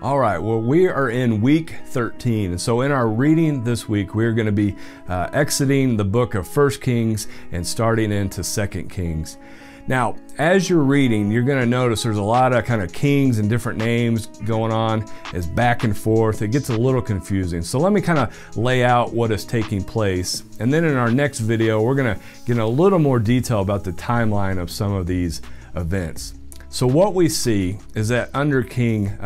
All right, well, we are in week 13. And so in our reading this week, we're going to be exiting the book of 1 Kings and starting into 2 Kings. Now, as you're reading, you're going to notice there's a lot of kind of kings and different names going on. It's back and forth. It gets a little confusing. So let me kind of lay out what is taking place. And then in our next video, we're going to get a little more detail about the timeline of some of these events. So what we see is that under King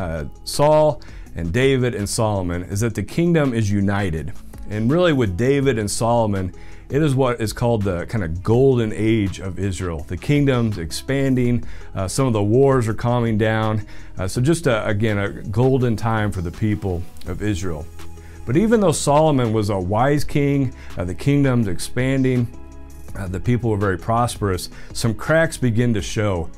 Saul and David and Solomon is that the kingdom is united. And really with David and Solomon, it is what is called the kind of golden age of Israel. The kingdom's expanding, some of the wars are calming down. So just again, a golden time for the people of Israel. But even though Solomon was a wise king, the kingdom's expanding, the people were very prosperous, some cracks begin to show.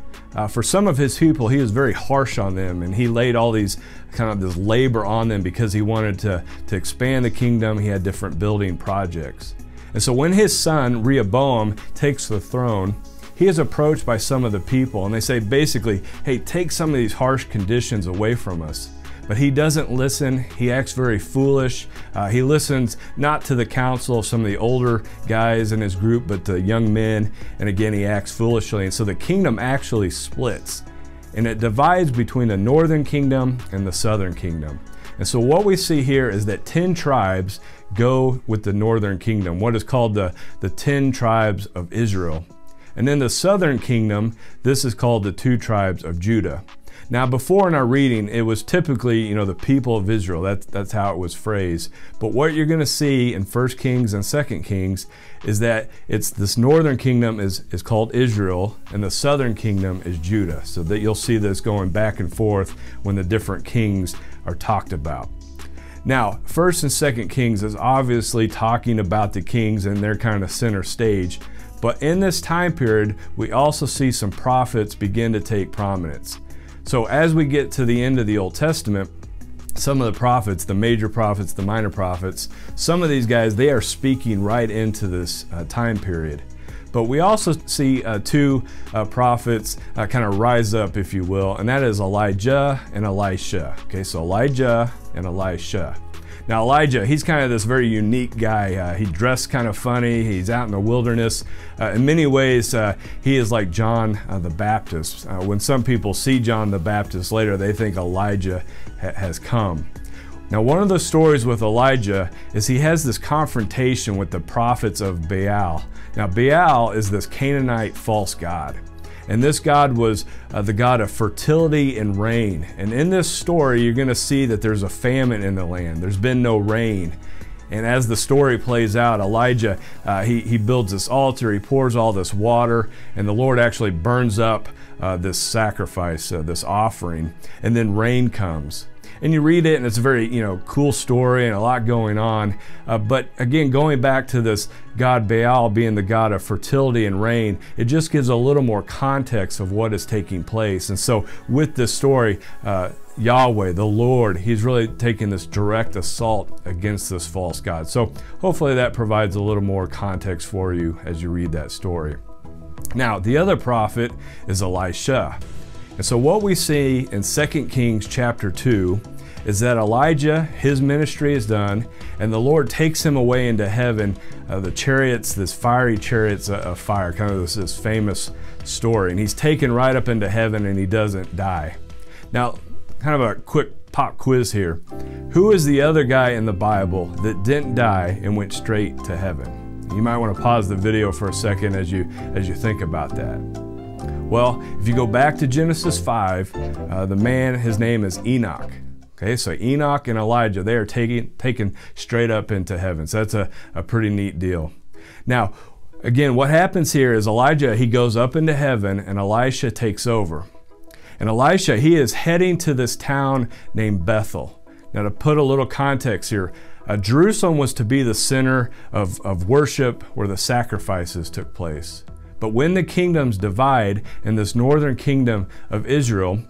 For some of his people, he was very harsh on them, and he laid all these kind of this labor on them because he wanted to expand the kingdom. He had different building projects. And so when his son Rehoboam takes the throne, he is approached by some of the people, and they say basically, hey, take some of these harsh conditions away from us. But he doesn't listen. He acts very foolish. He listens not to the counsel of some of the older guys in his group, but to young men. And again, he acts foolishly. And so the kingdom actually splits. And it divides between the northern kingdom and the southern kingdom. And so what we see here is that 10 tribes go with the northern kingdom, what is called the 10 tribes of Israel. And then the southern kingdom, this is called the 2 tribes of Judah. Now, before in our reading, it was typically, the people of Israel. That's how it was phrased. But what you're going to see in 1 Kings and 2 Kings is that it's this northern kingdom is called Israel, and the southern kingdom is Judah. So that you'll see this going back and forth when the different kings are talked about. Now, 1 and 2 Kings is obviously talking about the kings and their kind of center stage. But in this time period, we also see some prophets begin to take prominence. So as we get to the end of the Old Testament, some of the prophets, the major prophets, the minor prophets, some of these guys, they are speaking right into this time period. But we also see 2 prophets kind of rise up, if you will, and that is Elijah and Elisha. Okay, so Elijah and Elisha. Now Elijah, he's kind of this very unique guy. He dressed kind of funny. He's out in the wilderness. In many ways, he is like John the Baptist. When some people see John the Baptist later, they think Elijah has come. Now, one of the stories with Elijah is he has this confrontation with the prophets of Baal. Now, Baal is this Canaanite false god. And this god was the god of fertility and rain. And in this story, you're going to see that there's a famine in the land. There's been no rain. And as the story plays out, Elijah, he builds this altar, he pours all this water, and the Lord actually burns up this sacrifice, this offering, and then rain comes. And you read it, and it's a very, cool story and a lot going on. But again, going back to this god Baal being the god of fertility and rain, it just gives a little more context of what is taking place. And so with this story, Yahweh, the Lord, he's really taking this direct assault against this false god. So hopefully that provides a little more context for you as you read that story. Now, the other prophet is Elisha. And so what we see in 2 Kings chapter 2 is that Elijah, his ministry is done, and the Lord takes him away into heaven. The chariots, this fiery chariots of fire, kind of this famous story. And he's taken right up into heaven and he doesn't die. Now, kind of a quick pop quiz here. Who is the other guy in the Bible that didn't die and went straight to heaven? You might want to pause the video for a second as you think about that. Well, if you go back to Genesis 5, the man, his name is Enoch. Okay, so Enoch and Elijah, they are taken straight up into heaven. So that's a pretty neat deal. Now, again, what happens here is Elijah, he goes up into heaven and Elisha takes over. And Elisha, he is heading to this town named Bethel. Now, to put a little context here, Jerusalem was to be the center of worship where the sacrifices took place. But when the kingdoms divide and this northern kingdom of Israel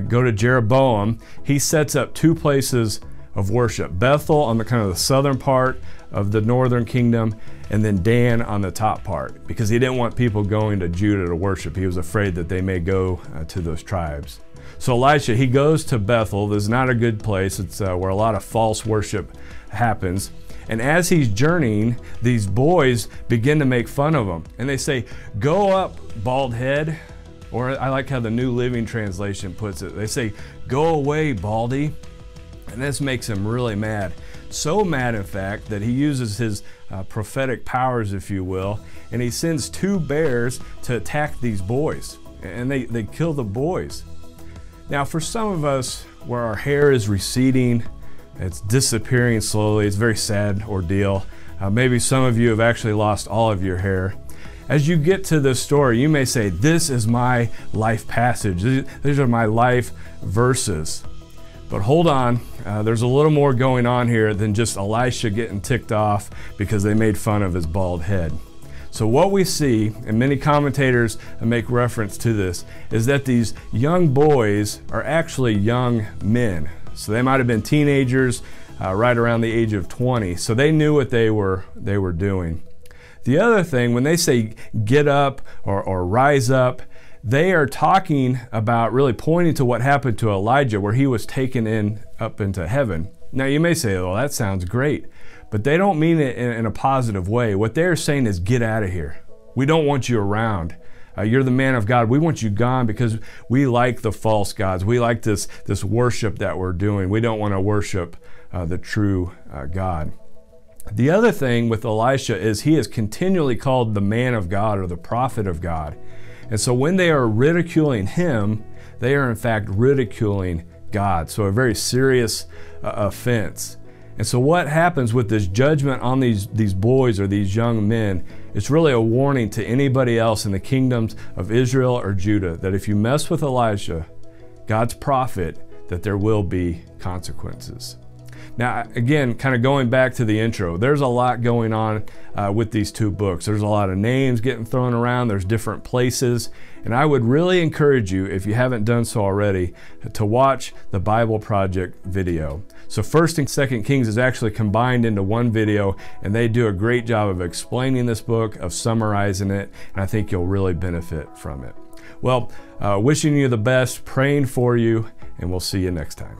go to Jeroboam, he sets up 2 places of worship. Bethel on the kind of the southern part of the northern kingdom, and then Dan on the top part, because he didn't want people going to Judah to worship. He was afraid that they may go to those tribes. So Elisha, he goes to Bethel. This is not a good place. It's where a lot of false worship happens. And as he's journeying, these boys begin to make fun of him. And they say, "Go up, bald head." Or I like how the New Living Translation puts it. They say, "Go away, baldy." And this makes him really mad. So mad, in fact, that he uses his prophetic powers, if you will, and he sends 2 bears to attack these boys. And they kill the boys. Now, for some of us, where our hair is receding, it's disappearing slowly, it's a very sad ordeal. Maybe some of you have actually lost all of your hair. As you get to this story, you may say, "This is my life passage. These are my life verses." But hold on, there's a little more going on here than just Elisha getting ticked off because they made fun of his bald head. So what we see, and many commentators make reference to this, is that these young boys are actually young men. So they might have been teenagers right around the age of 20. So they knew what they were doing. The other thing, when they say get up or rise up, they are talking about really pointing to what happened to Elijah, where he was taken up into heaven. Now you may say, "Well, that sounds great," but they don't mean it in a positive way. What they're saying is, get out of here. We don't want you around. You're the man of God. We want you gone because we like the false gods. We like this worship that we're doing. We don't want to worship the true God. The other thing with Elisha is he is continually called the man of God or the prophet of God. And so when they are ridiculing him, they are in fact ridiculing God. So a very serious offense. And so what happens with this judgment on these boys or these young men, it's really a warning to anybody else in the kingdoms of Israel or Judah that if you mess with Elisha, God's prophet, that there will be consequences. Now, again, kind of going back to the intro, there's a lot going on with these 2 books. There's a lot of names getting thrown around. There's different places. And I would really encourage you, if you haven't done so already, to watch the Bible Project video. So 1st and 2nd Kings is actually combined into one video, and they do a great job of explaining this book, of summarizing it, and I think you'll really benefit from it. Well, wishing you the best, praying for you, and we'll see you next time.